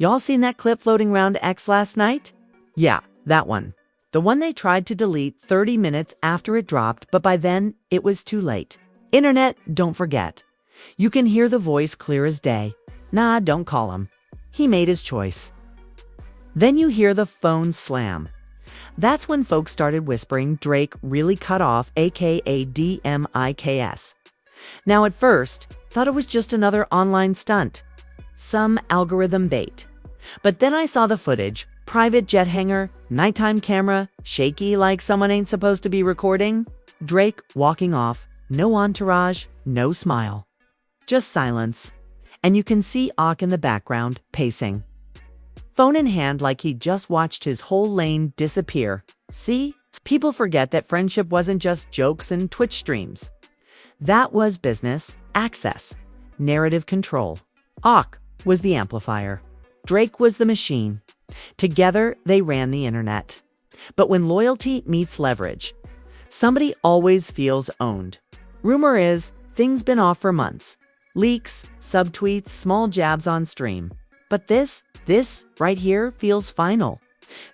Y'all seen that clip floating around X last night? Yeah, that one. The one they tried to delete 30 minutes after it dropped, but by then, it was too late. Internet, don't forget. You can hear the voice clear as day. Nah, don't call him. He made his choice. Then you hear the phone slam. That's when folks started whispering Drake really cut off, aka DMIKS. Now at first, thought it was just another online stunt. Some algorithm bait. But then I saw the footage, private jet hangar, nighttime camera, shaky like someone ain't supposed to be recording. Drake walking off, no entourage, no smile. Just silence. And you can see Ak in the background, pacing. Phone in hand like he just watched his whole lane disappear. See? People forget that friendship wasn't just jokes and Twitch streams. That was business, access, narrative control. Ak was the amplifier. Drake was the machine. Together, they ran the internet. But when loyalty meets leverage, somebody always feels owned. Rumor is, things been off for months. Leaks, subtweets, small jabs on stream. But this right here feels final.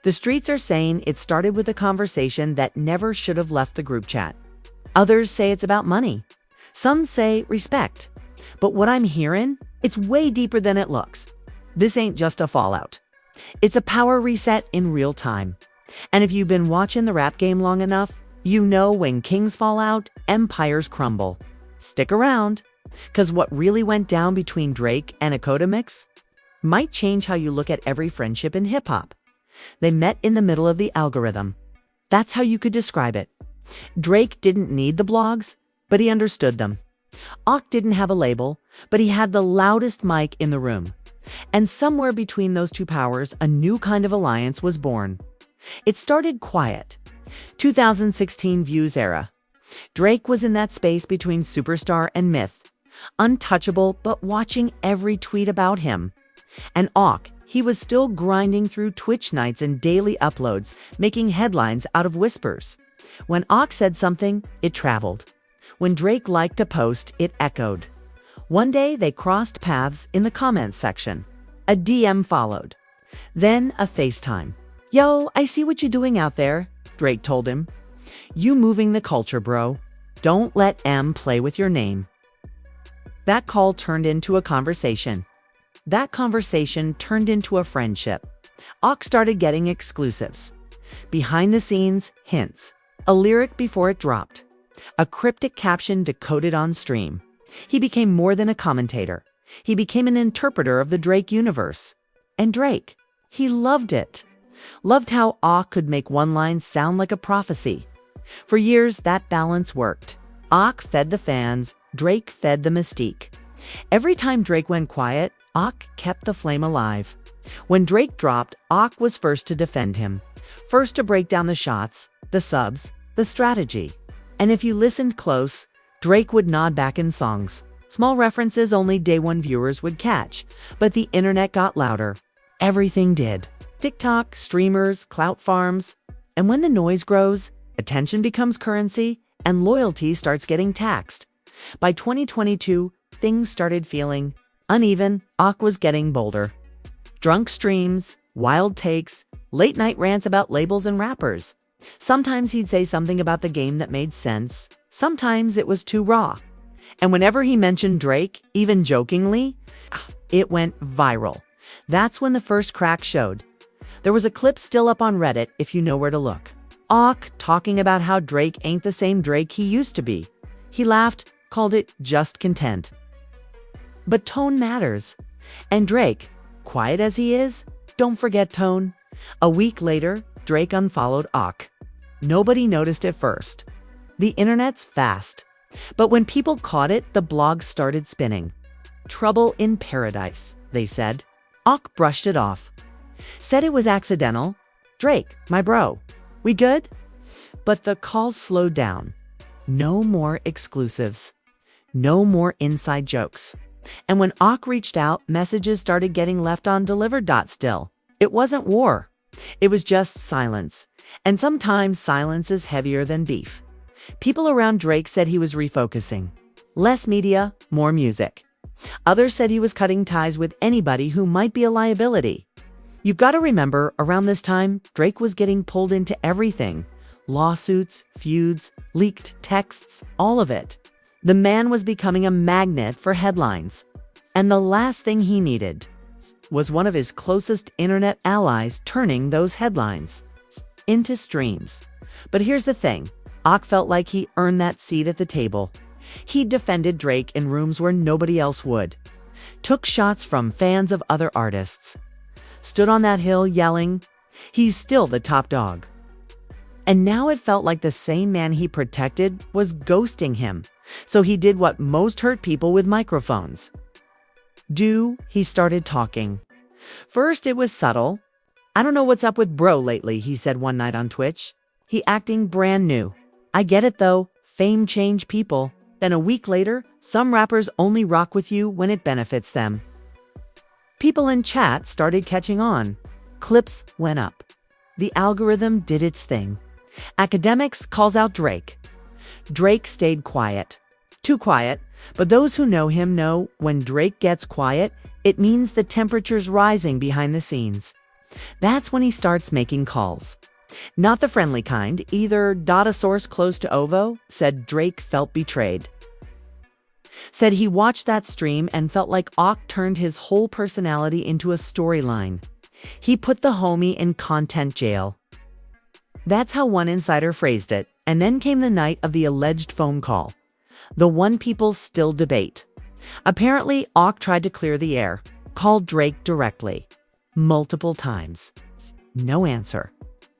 The streets are saying it started with a conversation that never should have left the group chat. Others say it's about money. Some say respect. But what I'm hearing, it's way deeper than it looks. This ain't just a fallout. It's a power reset in real time. And if you've been watching the rap game long enough, you know when kings fall out, empires crumble. Stick around, because what really went down between Drake and Akademiks might change how you look at every friendship in hip-hop. They met in the middle of the algorithm. That's how you could describe it. Drake didn't need the blogs, but he understood them. Ak didn't have a label, but he had the loudest mic in the room. And somewhere between those two powers, a new kind of alliance was born. It started quiet. 2016 Views era. Drake was in that space between superstar and myth. Untouchable, but watching every tweet about him. And Ak, he was still grinding through Twitch nights and daily uploads, making headlines out of whispers. When Ak said something, it traveled. When Drake liked a post, it echoed. One day, they crossed paths in the comments section. A DM followed. Then a FaceTime. Yo, I see what you're doing out there, Drake told him. You moving the culture, bro. Don't let M play with your name. That call turned into a conversation. That conversation turned into a friendship. Ak started getting exclusives. Behind the scenes, hints. A lyric before it dropped. A cryptic caption decoded on stream. He became more than a commentator. He became an interpreter of the Drake universe. And Drake, he loved it. Loved how Ak could make one line sound like a prophecy. For years, that balance worked. Ak fed the fans, Drake fed the mystique. Every time Drake went quiet, Ak kept the flame alive. When Drake dropped, Ak was first to defend him. First to break down the shots, the subs, the strategy. And if you listened close, Drake would nod back in songs. Small references only day one viewers would catch. But the internet got louder. Everything did. TikTok, streamers, clout farms. And when the noise grows, attention becomes currency and loyalty starts getting taxed. By 2022, things started feeling uneven. Ak was getting bolder. Drunk streams, wild takes, late night rants about labels and rappers. Sometimes he'd say something about the game that made sense. Sometimes it was too raw. And whenever he mentioned Drake, even jokingly, it went viral. That's when the first crack showed. There was a clip still up on Reddit if you know where to look. Ak talking about how Drake ain't the same Drake he used to be. He laughed, called it just content. But tone matters. And Drake, quiet as he is, don't forget tone. A week later, Drake unfollowed Ak. Nobody noticed at first. The internet's fast. But when people caught it, the blogs started spinning. Trouble in paradise, they said. Ak brushed it off. Said it was accidental. Drake, my bro, we good? But the calls slowed down. No more exclusives. No more inside jokes. And when Ak reached out, messages started getting left undelivered. Still, it wasn't war. It was just silence. And sometimes silence is heavier than beef. People around Drake said he was refocusing. Less media, more music. Others said he was cutting ties with anybody who might be a liability. You've got to remember, around this time, Drake was getting pulled into everything. Lawsuits, feuds, leaked texts, all of it. The man was becoming a magnet for headlines. And the last thing he needed was one of his closest internet allies turning those headlines into streams. But here's the thing. Ak felt like he earned that seat at the table. He defended Drake in rooms where nobody else would. Took shots from fans of other artists. Stood on that hill yelling, "He's still the top dog." And now it felt like the same man he protected was ghosting him. So he did what most hurt people with microphones. He started talking. First, it was subtle. "I don't know what's up with bro lately," he said one night on Twitch. He acting brand new. "I get it though, fame change people." Then a week later, some rappers only rock with you when it benefits them. People in chat started catching on. Clips went up. The algorithm did its thing. Akademiks calls out Drake. Drake stayed quiet. Too quiet, but those who know him know when Drake gets quiet, it means the temperature's rising behind the scenes. That's when he starts making calls. Not the friendly kind, either. A source close to OVO said Drake felt betrayed. Said he watched that stream and felt like Ak turned his whole personality into a storyline. He put the homie in content jail. That's how one insider phrased it, and then came the night of the alleged phone call. The one people still debate. Apparently, Ak tried to clear the air, called Drake directly. Multiple times. No answer.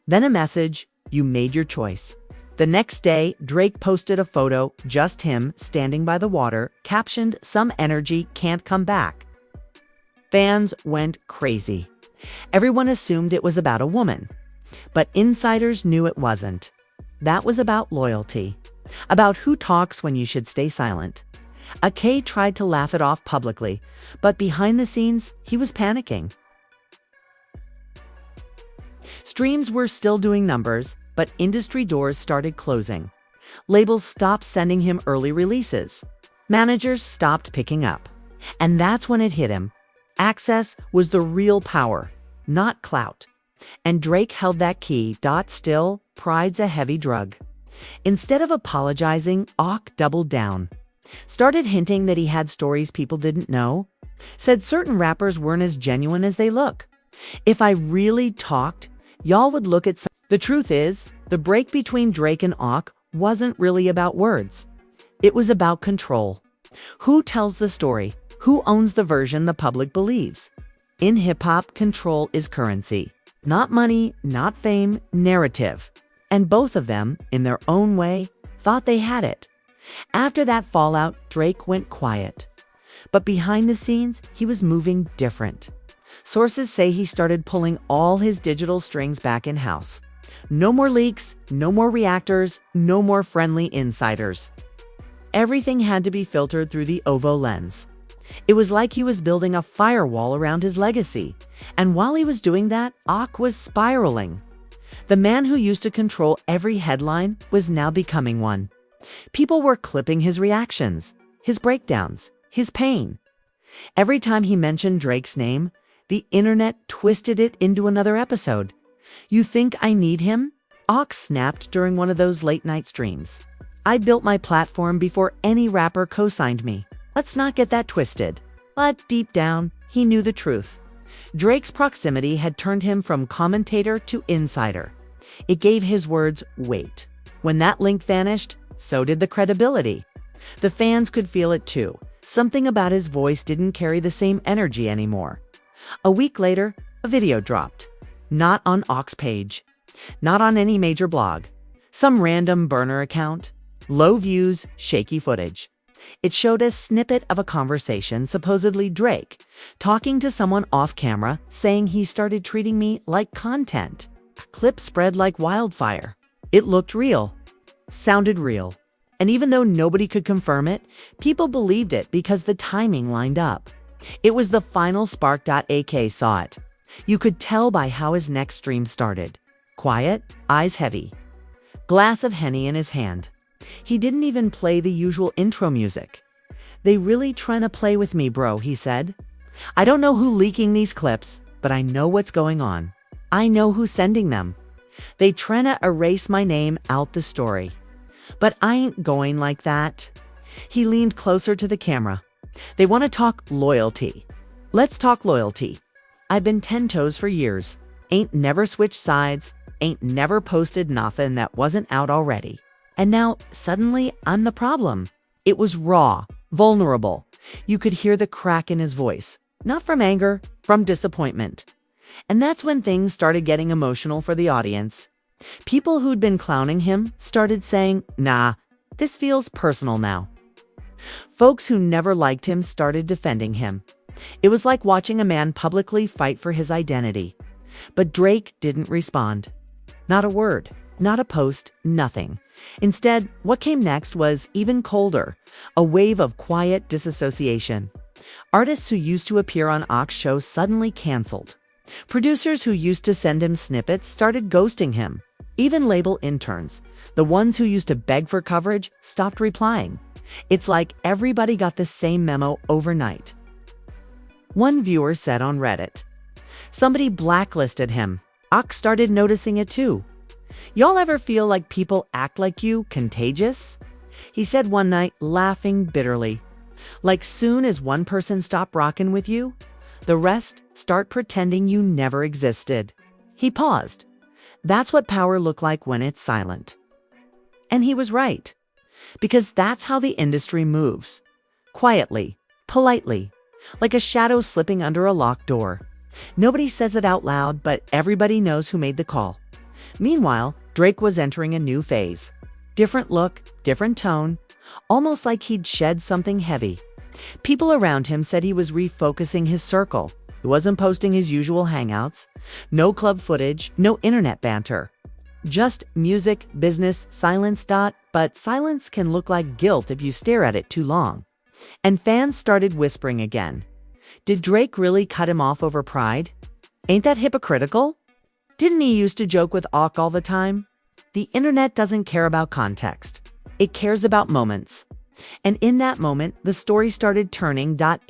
Then a message, "You made your choice." The next day, Drake posted a photo, just him, standing by the water, captioned, "Some energy can't come back." Fans went crazy. Everyone assumed it was about a woman. But insiders knew it wasn't. That was about loyalty. About who talks when you should stay silent. Ak tried to laugh it off publicly, but behind the scenes, he was panicking. Streams were still doing numbers, but industry doors started closing. Labels stopped sending him early releases. Managers stopped picking up. And that's when it hit him. Access was the real power, not clout. And Drake held that key. Still, pride's a heavy drug. Instead of apologizing, Ak doubled down. Started hinting that he had stories people didn't know. Said certain rappers weren't as genuine as they look. "If I really talked, y'all would look at some." The truth is, the break between Drake and Ak wasn't really about words. It was about control. Who tells the story? Who owns the version the public believes? In hip-hop, control is currency. Not money, not fame, narrative. And both of them, in their own way, thought they had it. After that fallout, Drake went quiet. But behind the scenes, he was moving different. Sources say he started pulling all his digital strings back in-house. No more leaks, no more reactors, no more friendly insiders. Everything had to be filtered through the OVO lens. It was like he was building a firewall around his legacy. And while he was doing that, Ak was spiraling. The man who used to control every headline was now becoming one. People were clipping his reactions, his breakdowns, his pain. Every time he mentioned Drake's name, the internet twisted it into another episode. "You think I need him?" Ak snapped during one of those late-night streams. "I built my platform before any rapper co-signed me. Let's not get that twisted." But deep down, he knew the truth. Drake's proximity had turned him from commentator to insider. It gave his words weight. When that link vanished, so did the credibility. The fans could feel it too. Something about his voice didn't carry the same energy anymore. A week later, a video dropped. Not on Ak's page. Not on any major blog. Some random burner account. Low views, shaky footage. It showed a snippet of a conversation, supposedly Drake, talking to someone off camera, saying he started treating me like content. A clip spread like wildfire. It looked real. Sounded real. And even though nobody could confirm it, people believed it because the timing lined up. It was the final spark. Ak saw it. You could tell by how his next stream started. Quiet, eyes heavy. Glass of Henny in his hand. He didn't even play the usual intro music. "They really trying to play with me, bro," he said. "I don't know who leaking these clips, but I know what's going on. I know who's sending them. They tryna erase my name out the story. But I ain't going like that." He leaned closer to the camera. "They want to talk loyalty. Let's talk loyalty. I've been 10 toes for years. Ain't never switched sides. Ain't never posted nothing that wasn't out already. And now, suddenly, I'm the problem." It was raw, vulnerable. You could hear the crack in his voice. Not from anger, from disappointment. And that's when things started getting emotional for the audience. People who'd been clowning him started saying, "Nah, this feels personal now." Folks who never liked him started defending him. It was like watching a man publicly fight for his identity. But Drake didn't respond. Not a word, not a post, nothing. Instead, what came next was even colder, a wave of quiet disassociation. Artists who used to appear on Ak's shows suddenly canceled. Producers who used to send him snippets started ghosting him. Even label interns, the ones who used to beg for coverage, stopped replying. It's like everybody got the same memo overnight. One viewer said on Reddit, "Somebody blacklisted him. Ak started noticing it too. Y'all ever feel like people act like you, contagious?" He said one night, laughing bitterly. "Like soon as one person stop rocking with you, the rest start pretending you never existed." He paused. That's what power looked like when it's silent. And he was right. Because that's how the industry moves. Quietly, politely, like a shadow slipping under a locked door. Nobody says it out loud, but everybody knows who made the call. Meanwhile, Drake was entering a new phase. Different look, different tone, almost like he'd shed something heavy. People around him said he was refocusing his circle. He wasn't posting his usual hangouts. No club footage, no internet banter. Just music, business, silence. But silence can look like guilt if you stare at it too long. And fans started whispering again. Did Drake really cut him off over pride? Ain't that hypocritical? Didn't he used to joke with Ak all the time? The internet doesn't care about context. It cares about moments. And in that moment, the story started turning. Ak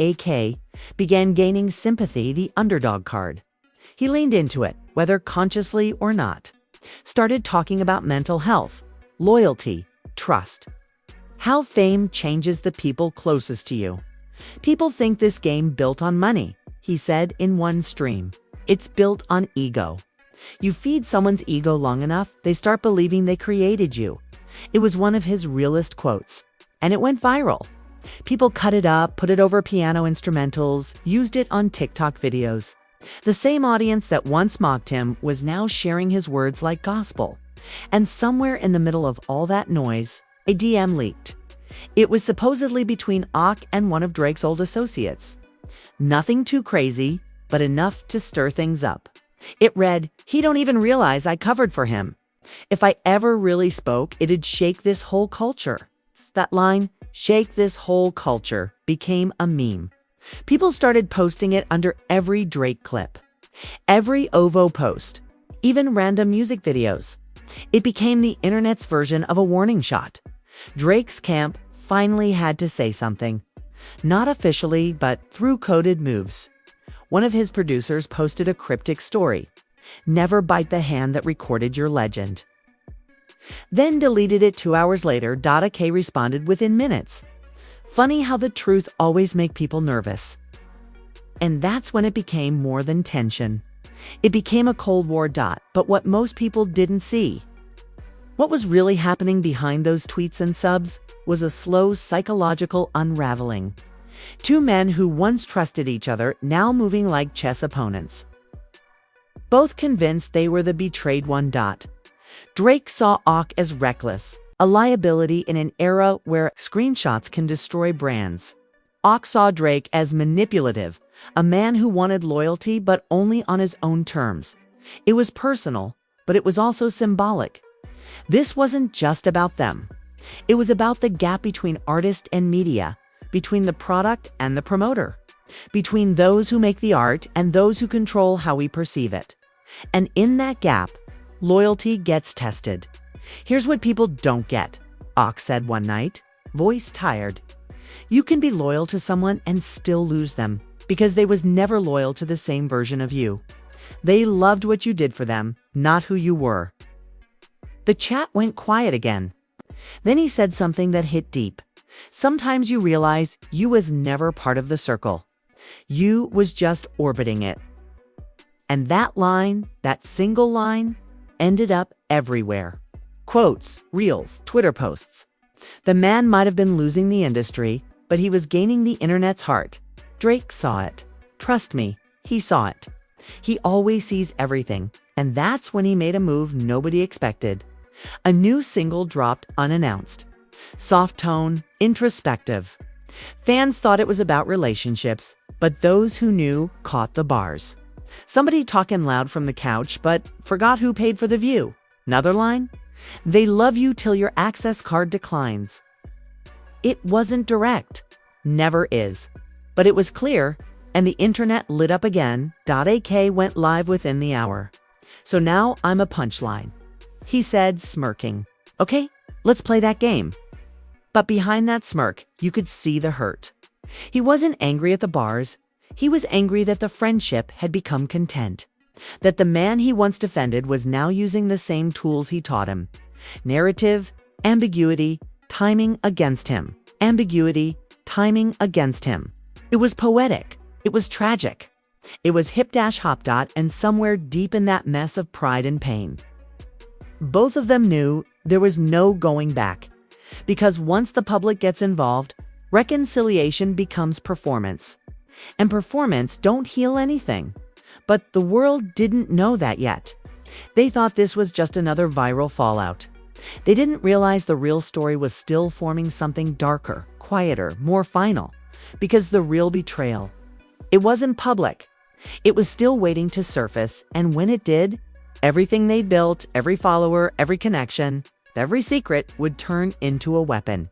began gaining sympathy, the underdog card. He leaned into it, whether consciously or not. Started talking about mental health, loyalty, trust. How fame changes the people closest to you. "People think this game built on money," he said in one stream. "It's built on ego. You feed someone's ego long enough, they start believing they created you." It was one of his realest quotes. And it went viral. People cut it up, put it over piano instrumentals, used it on TikTok videos. The same audience that once mocked him was now sharing his words like gospel. And somewhere in the middle of all that noise, a DM leaked. It was supposedly between Ak and one of Drake's old associates. Nothing too crazy, but enough to stir things up. It read, "He don't even realize I covered for him. If I ever really spoke, it'd shake this whole culture." That line, "shake this whole culture," became a meme. People started posting it under every Drake clip, every OVO post, even random music videos. It became the internet's version of a warning shot. Drake's camp finally had to say something. Not officially, but through coded moves. One of his producers posted a cryptic story. "Never bite the hand that recorded your legend." Then deleted it 2 hours later. Ak responded within minutes. Funny how the truth always makes people nervous. And that's when it became more than tension. It became a Cold War. But what most people didn't see, what was really happening behind those tweets and subs, was a slow psychological unraveling. Two men who once trusted each other, now moving like chess opponents. Both convinced they were the betrayed one. Drake saw Ak as reckless, a liability in an era where screenshots can destroy brands. Ak saw Drake as manipulative, a man who wanted loyalty but only on his own terms. It was personal, but it was also symbolic. This wasn't just about them. It was about the gap between artist and media, between the product and the promoter, between those who make the art and those who control how we perceive it. And in that gap, loyalty gets tested. "Here's what people don't get," Ak said one night, voice tired. You can be loyal to someone and still lose them because they was never loyal to the same version of you. They loved what you did for them, not who you were. The chat went quiet again. Then he said something that hit deep. Sometimes you realize you was never part of the circle. You was just orbiting it. And that line, that single line, ended up everywhere. Quotes, reels, Twitter posts. The man might have been losing the industry, but he was gaining the internet's heart. Drake saw it. Trust me, he saw it. He always sees everything, and that's when he made a move nobody expected. A new single dropped unannounced. Soft tone, introspective. Fans thought it was about relationships, but those who knew caught the bars. Somebody talking loud from the couch, but forgot who paid for the view. Another line? They love you till your access card declines. It wasn't direct. Never is. But it was clear, and the internet lit up again. .ak went live within the hour. So now I'm a punchline, he said, smirking. Okay, let's play that game. But behind that smirk, you could see the hurt. He wasn't angry at the bars. He was angry that the friendship had become content. That the man he once defended was now using the same tools he taught him. Narrative, ambiguity, timing against him. Ambiguity, timing against him. It was poetic. It was tragic. It was hip-hop. And somewhere deep in that mess of pride and pain. Both of them knew there was no going back. Because once the public gets involved, reconciliation becomes performance. And performance don't heal anything. But the world didn't know that yet. They thought this was just another viral fallout. They didn't realize the real story was still forming something darker, quieter, more final. Because the real betrayal, it wasn't public. It was still waiting to surface, and when it did, everything they built, every follower, every connection, every secret would turn into a weapon.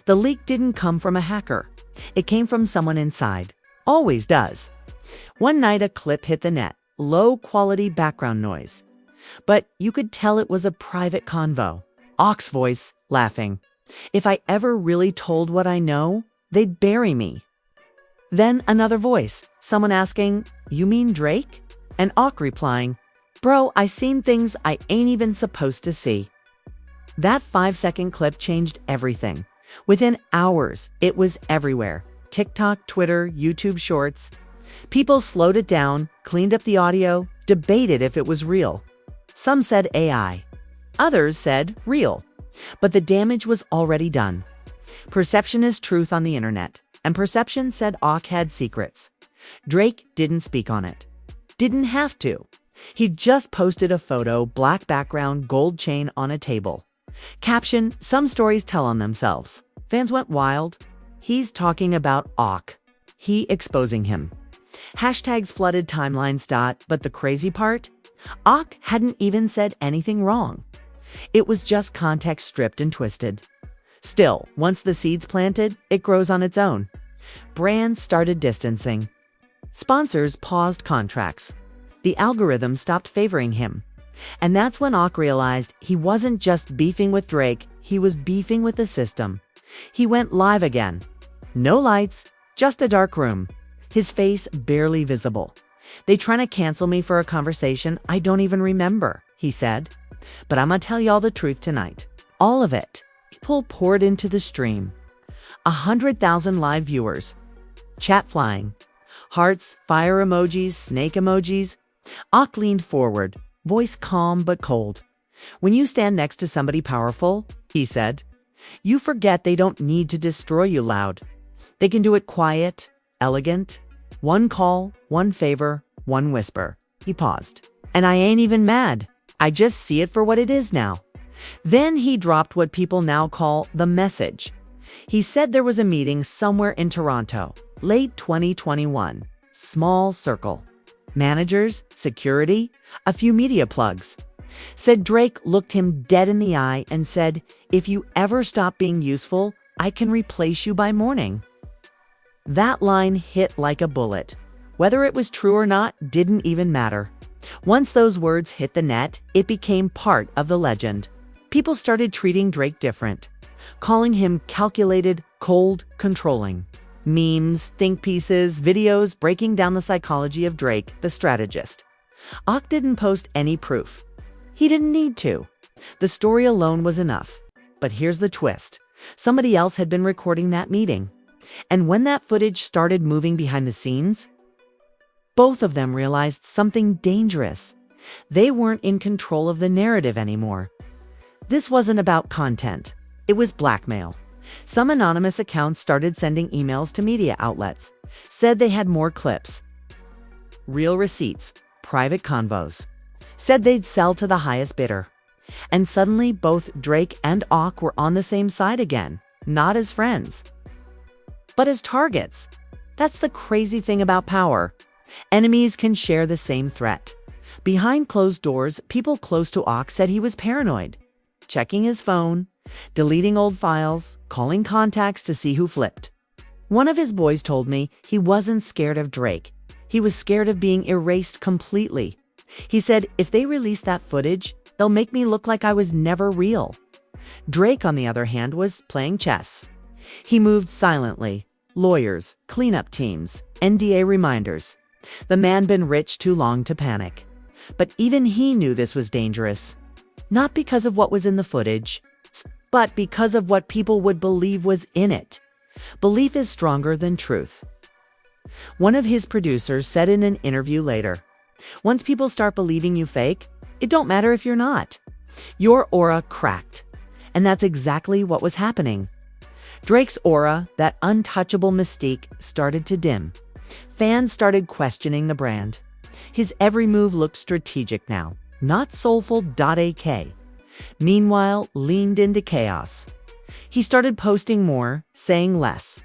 The leak didn't come from a hacker. It came from someone inside. Always does. One night a clip hit the net, low-quality background noise. But you could tell it was a private convo. Ox voice, laughing. If I ever really told what I know, they'd bury me. Then another voice, someone asking, "You mean Drake?" And Ock replying, "Bro, I seen things I ain't even supposed to see." That 5-second clip changed everything. Within hours, it was everywhere. TikTok, Twitter, YouTube Shorts. People slowed it down, cleaned up the audio, debated if it was real. Some said AI. Others said real. But the damage was already done. Perception is truth on the internet, and perception said Ock had secrets. Drake didn't speak on it. Didn't have to. He just posted a photo, black background, gold chain on a table. Caption, some stories tell on themselves. Fans went wild. He's talking about Ock. He exposing him. Hashtags flooded timelines. But the crazy part? Ock hadn't even said anything wrong. It was just context stripped and twisted. Still, once the seed's planted, it grows on its own. Brands started distancing. Sponsors paused contracts. The algorithm stopped favoring him. And that's when Ock realized he wasn't just beefing with Drake, he was beefing with the system. He went live again. No lights, just a dark room. His face barely visible. "They trying to cancel me for a conversation I don't even remember," he said. "But I'm gonna tell y'all the truth tonight. All of it." People poured into the stream. 100,000 live viewers. Chat flying. Hearts, fire emojis, snake emojis. Ock leaned forward, voice calm but cold. "When you stand next to somebody powerful," he said, "you forget they don't need to destroy you loud. They can do it quiet, elegant. One call, one favor, one whisper." He paused. "And I ain't even mad. I just see it for what it is now." Then he dropped what people now call the message. He said there was a meeting somewhere in Toronto, late 2021. Small circle. Managers, security, a few media plugs. Said Drake looked him dead in the eye and said, "If you ever stop being useful, I can replace you by morning." That line hit like a bullet. Whether it was true or not didn't even matter. Once those words hit the net, it became part of the legend. People started treating Drake different. calling him calculated, cold, controlling. Memes, think pieces, videos breaking down the psychology of Drake, the strategist. Ak didn't post any proof. He didn't need to. The story alone was enough. But here's the twist. Somebody else had been recording that meeting. And when that footage started moving behind the scenes, both of them realized something dangerous. They weren't in control of the narrative anymore. This wasn't about content. It was blackmail. Some anonymous accounts started sending emails to media outlets, said they had more clips, real receipts, private convos, said they'd sell to the highest bidder. And suddenly both Drake and Ak were on the same side again, not as friends, but as targets. That's the crazy thing about power. Enemies can share the same threat. Behind closed doors, people close to Ak said he was paranoid, checking his phone, deleting old files, calling contacts to see who flipped. One of his boys told me he wasn't scared of Drake. He was scared of being erased completely. He said, if they release that footage, they'll make me look like I was never real. Drake, on the other hand, was playing chess. He moved silently. Lawyers, cleanup teams, NDA reminders. The man been rich too long to panic. But even he knew this was dangerous. Not because of what was in the footage, but because of what people would believe was in it. Belief is stronger than truth. One of his producers said in an interview later, once people start believing you fake, it don't matter if you're not. Your aura cracked. And that's exactly what was happening. Drake's aura, that untouchable mystique, started to dim. Fans started questioning the brand. His every move looked strategic now, not soulful.ak. Meanwhile, leaned into chaos. He started posting more, saying less.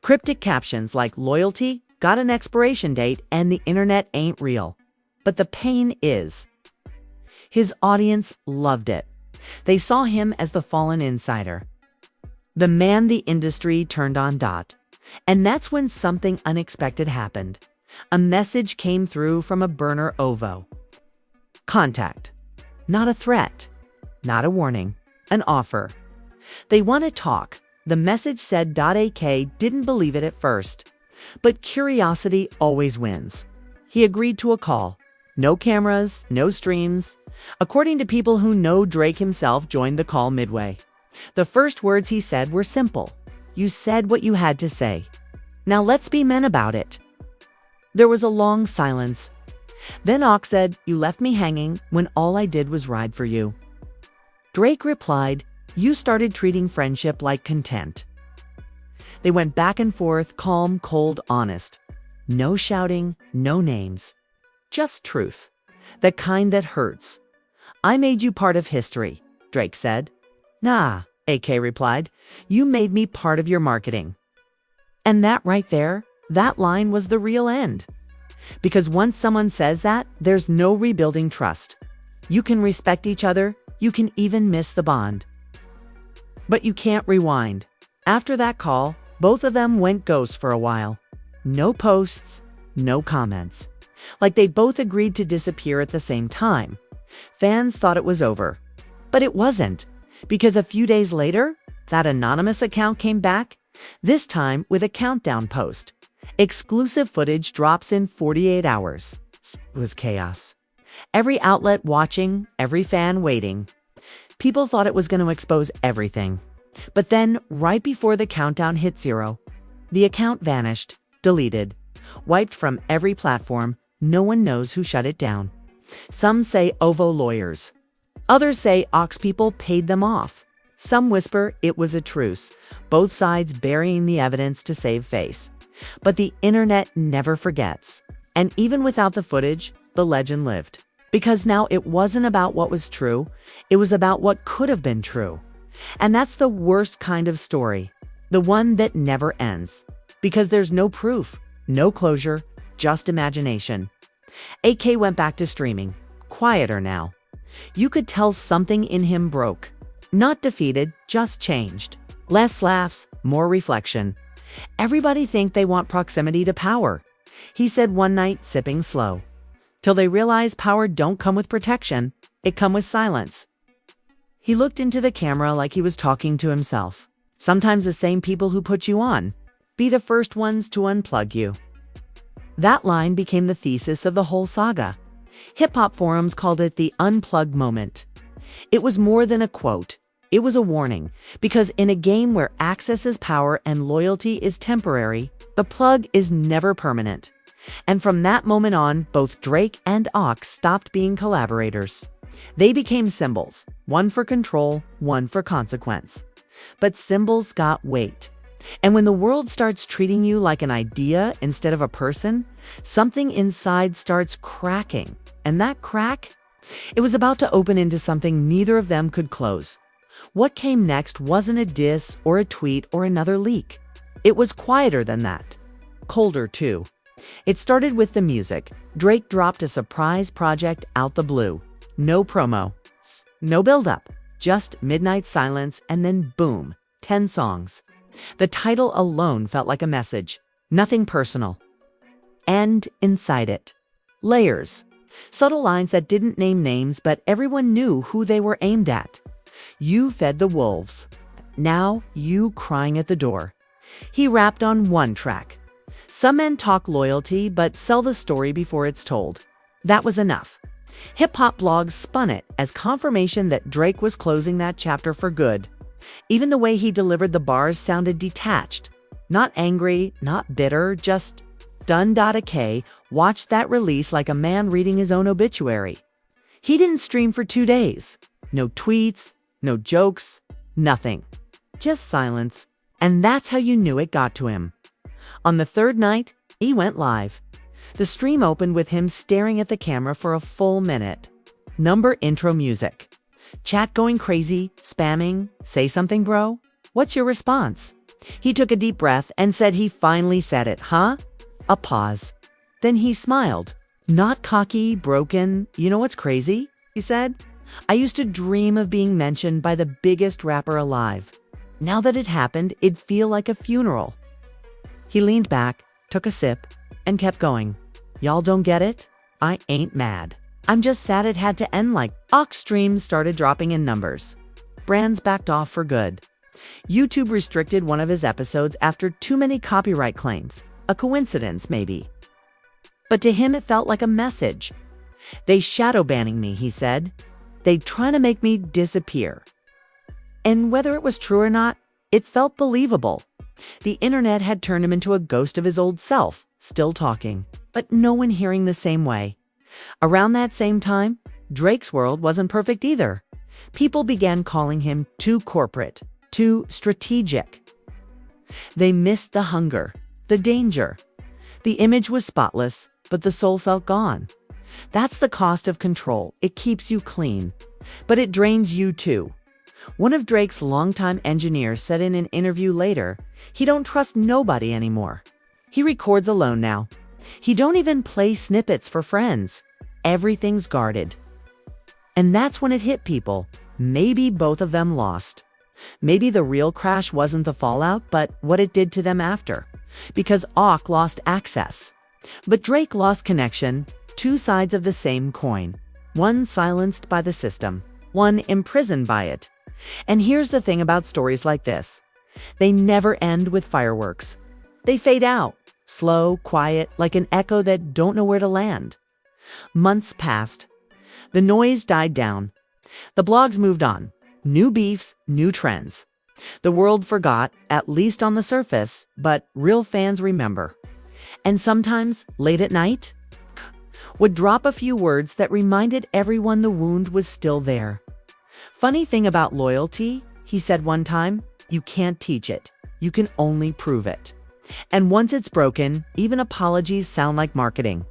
Cryptic captions like loyalty, got an expiration date, and the internet ain't real. But the pain is. His audience loved it. They saw him as the fallen insider. The man the industry turned on. And that's when something unexpected happened. A message came through from a burner OVO. Contact. Not a threat. Not a warning. An offer. They want to talk. The message said .ak didn't believe it at first. But curiosity always wins. He agreed to a call. No cameras, no streams. According to people who know, Drake himself joined the call midway. The first words he said were simple. You said what you had to say. Now let's be men about it. There was a long silence. Then Ak said, you left me hanging when all I did was ride for you. Drake replied, you started treating friendship like content. They went back and forth, calm, cold, honest. No shouting, no names. Just truth. The kind that hurts. I made you part of history, Drake said. Nah, AK replied. You made me part of your marketing. And that right there, that line was the real end. Because once someone says that, there's no rebuilding trust. You can respect each other, you can even miss the bond. But you can't rewind. After that call, both of them went ghost for a while. No posts, no comments. Like they both agreed to disappear at the same time. Fans thought it was over. But it wasn't. Because a few days later, that anonymous account came back, this time with a countdown post. Exclusive footage drops in 48 hours. It was chaos. Every outlet watching, every fan waiting. People thought it was going to expose everything. But then, right before the countdown hit 0, the account vanished, deleted, wiped from every platform. No one knows who shut it down. Some say OVO lawyers. Others say Ox people paid them off. Some whisper it was a truce, both sides burying the evidence to save face. But the internet never forgets. And even without the footage, the legend lived. Because now it wasn't about what was true, it was about what could have been true. And that's the worst kind of story. The one that never ends. Because there's no proof, no closure, just imagination. AK went back to streaming. Quieter now. You could tell something in him broke. Not defeated, just changed. Less laughs, more reflection. Everybody think they want proximity to power. He said one night, sipping slow. Till they realize power don't come with protection, it come with silence. He looked into the camera like he was talking to himself. Sometimes the same people who put you on be the first ones to unplug you. That line became the thesis of the whole saga. Hip-hop forums called it the unplugged moment. It was more than a quote. It was a warning, because in a game where access is power and loyalty is temporary, the plug is never permanent. And from that moment on, both Drake and Ox stopped being collaborators. They became symbols, one for control, one for consequence. But symbols got weight. And when the world starts treating you like an idea instead of a person, something inside starts cracking. And that crack? It was about to open into something neither of them could close. What came next wasn't a diss or a tweet or another leak. It was quieter than that. Colder, too. It started with the music. Drake dropped a surprise project out the blue. No promo. No build-up. Just midnight silence, and then boom, 10 songs. The title alone felt like a message. Nothing personal. And inside it, layers. Subtle lines that didn't name names, but everyone knew who they were aimed at. You fed the wolves. Now you crying at the door. He rapped on one track. Some men talk loyalty, but sell the story before it's told. That was enough. Hip-hop blogs spun it as confirmation that Drake was closing that chapter for good. Even the way he delivered the bars sounded detached. Not angry, not bitter, just done.ak watched that release like a man reading his own obituary. He didn't stream for 2 days. No tweets, no jokes, nothing. Just silence. And that's how you knew it got to him. On the third night, he went live. The stream opened with him staring at the camera for a full minute. Number intro music. Chat going crazy, spamming, say something, bro? What's your response? He took a deep breath and said he finally said it, huh? A pause. Then he smiled. Not cocky, broken. You know what's crazy? He said. I used to dream of being mentioned by the biggest rapper alive. Now that it happened, it'd feel like a funeral. He leaned back, took a sip, and kept going. Y'all don't get it? I ain't mad. I'm just sad it had to end like Ox streams started dropping in numbers. Brands backed off for good. YouTube restricted one of his episodes after too many copyright claims. A coincidence, maybe. But to him, it felt like a message. They shadow banning me, he said. They trying to make me disappear. And whether it was true or not, it felt believable. The internet had turned him into a ghost of his old self, still talking, but no one hearing the same way. Around that same time, Drake's world wasn't perfect either. People began calling him too corporate, too strategic. They missed the hunger, the danger. The image was spotless, but the soul felt gone. That's the cost of control. It keeps you clean, but it drains you too. One of Drake's longtime engineers said in an interview later, he don't trust nobody anymore. He records alone now. He don't even play snippets for friends. Everything's guarded. And that's when it hit people. Maybe both of them lost. Maybe the real crash wasn't the fallout, but what it did to them after. Because Ock lost access. But Drake lost connection. Two sides of the same coin. One silenced by the system. One imprisoned by it. And here's the thing about stories like this. They never end with fireworks. They fade out. Slow, quiet, like an echo that don't know where to land. Months passed. The noise died down. The blogs moved on. New beefs, new trends. The world forgot, at least on the surface, but real fans remember. And sometimes, late at night, would drop a few words that reminded everyone the wound was still there. Funny thing about loyalty, he said one time, you can't teach it. You can only prove it. And once it's broken, even apologies sound like marketing.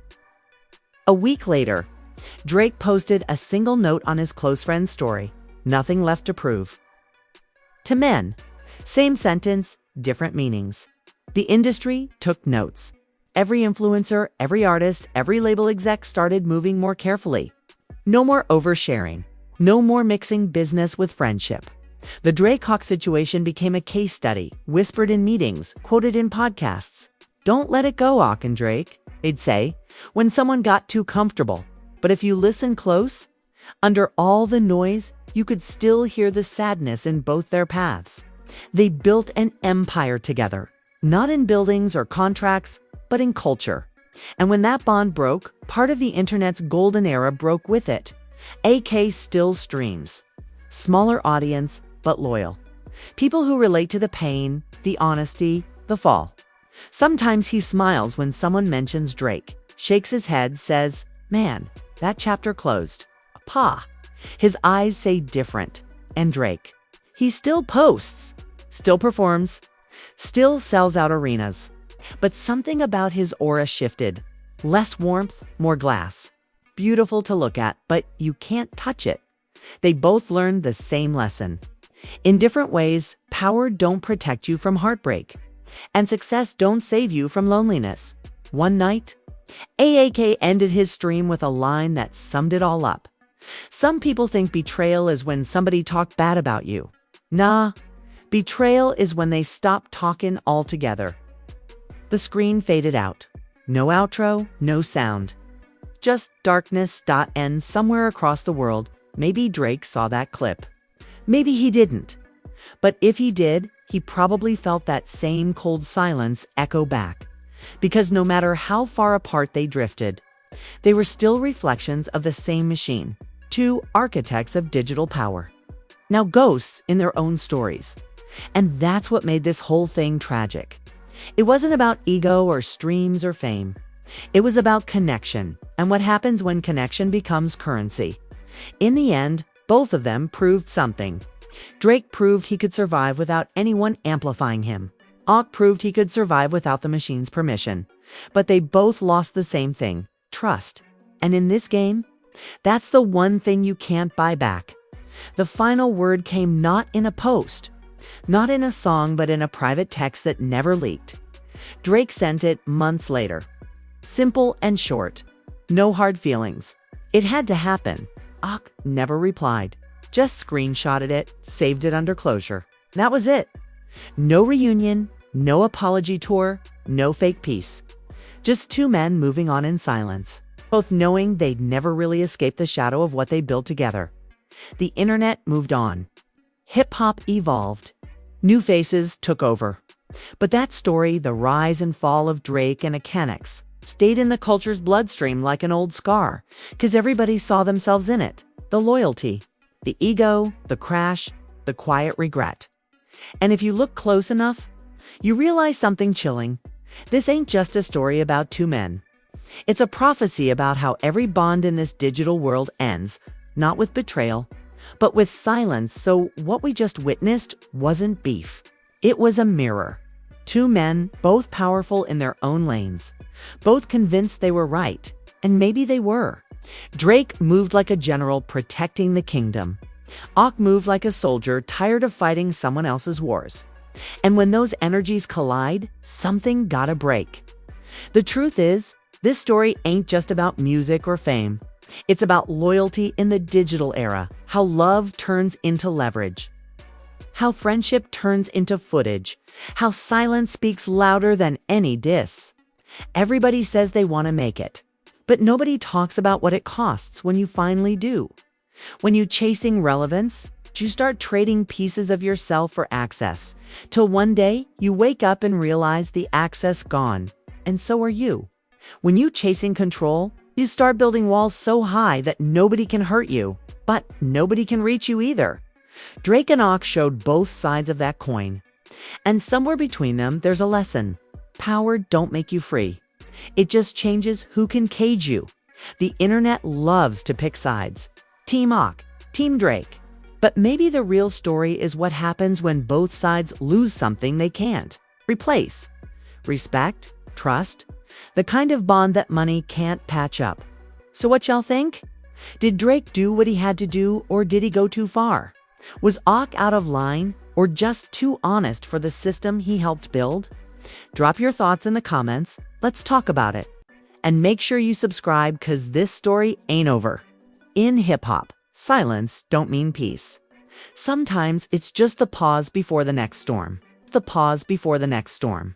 A week later, Drake posted a single note on his close friend's story. Nothing left to prove. To men, same sentence, different meanings. The industry took notes. Every influencer, every artist, every label exec started moving more carefully. No more oversharing. No more mixing business with friendship. The Drake-Hawk situation became a case study, whispered in meetings, quoted in podcasts. Don't let it go, Hawk and Drake, they'd say, when someone got too comfortable. But if you listen close, under all the noise, you could still hear the sadness in both their paths. They built an empire together, not in buildings or contracts, but in culture. And when that bond broke, part of the internet's golden era broke with it. AK still streams. Smaller audience, but loyal. People who relate to the pain, the honesty, the fall. Sometimes he smiles when someone mentions Drake, shakes his head, says, "Man, that chapter closed." Pa. His eyes say different. And Drake. He still posts, still performs, still sells out arenas. But something about his aura shifted. Less warmth, more glass. Beautiful to look at, but you can't touch it. They both learned the same lesson. In different ways, power don't protect you from heartbreak. And success don't save you from loneliness. One night, AAK ended his stream with a line that summed it all up. Some people think betrayal is when somebody talked bad about you. Nah, betrayal is when they stop talking altogether. The screen faded out. No outro, no sound. Just darkness.end somewhere across the world. Maybe Drake saw that clip. Maybe he didn't. But if he did, he probably felt that same cold silence echo back. Because no matter how far apart they drifted, they were still reflections of the same machine. Two architects of digital power. Now ghosts in their own stories. And that's what made this whole thing tragic. It wasn't about ego or streams or fame. It was about connection and what happens when connection becomes currency. In the end, both of them proved something. Drake proved he could survive without anyone amplifying him. Ak proved he could survive without the machine's permission. But they both lost the same thing, trust. And in this game, that's the one thing you can't buy back. The final word came not in a post, not in a song, but in a private text that never leaked. Drake sent it months later. Simple and short. No hard feelings. It had to happen. Ak never replied. Just screenshotted it, saved it under closure. That was it. No reunion, no apology tour, no fake peace. Just two men moving on in silence, both knowing they'd never really escape the shadow of what they built together. The internet moved on. Hip-hop evolved. New faces took over. But that story, the rise and fall of Drake and Akademiks, stayed in the culture's bloodstream like an old scar, because everybody saw themselves in it. The loyalty, the ego, the crash, the quiet regret. And if you look close enough, you realize something chilling. This ain't just a story about two men. It's a prophecy about how every bond in this digital world ends, not with betrayal, but with silence. So what we just witnessed wasn't beef. It was a mirror. Two men, both powerful in their own lanes, both convinced they were right, and maybe they were. Drake moved like a general protecting the kingdom. Ak moved like a soldier tired of fighting someone else's wars. And when those energies collide, something gotta break. The truth is, this story ain't just about music or fame. It's about loyalty in the digital era, how love turns into leverage, how friendship turns into footage, how silence speaks louder than any diss. Everybody says they want to make it, but nobody talks about what it costs when you finally do. When you're chasing relevance, you start trading pieces of yourself for access, till one day you wake up and realize the access gone, and so are you. When you chasing control, you start building walls so high that nobody can hurt you, but nobody can reach you either. Drake and Ak showed both sides of that coin. And somewhere between them, there's a lesson. Power don't make you free. It just changes who can cage you. The internet loves to pick sides. Team Ak, Team Drake. But maybe the real story is what happens when both sides lose something they can't replace. Respect, trust, the kind of bond that money can't patch up. So what y'all think? Did Drake do what he had to do, or did he go too far? Was Ak out of line, or just too honest for the system he helped build? Drop your thoughts in the comments. Let's talk about it. And make sure you subscribe, because this story ain't over. In hip-hop, silence don't mean peace. Sometimes it's just the pause before the next storm. The pause before the next storm.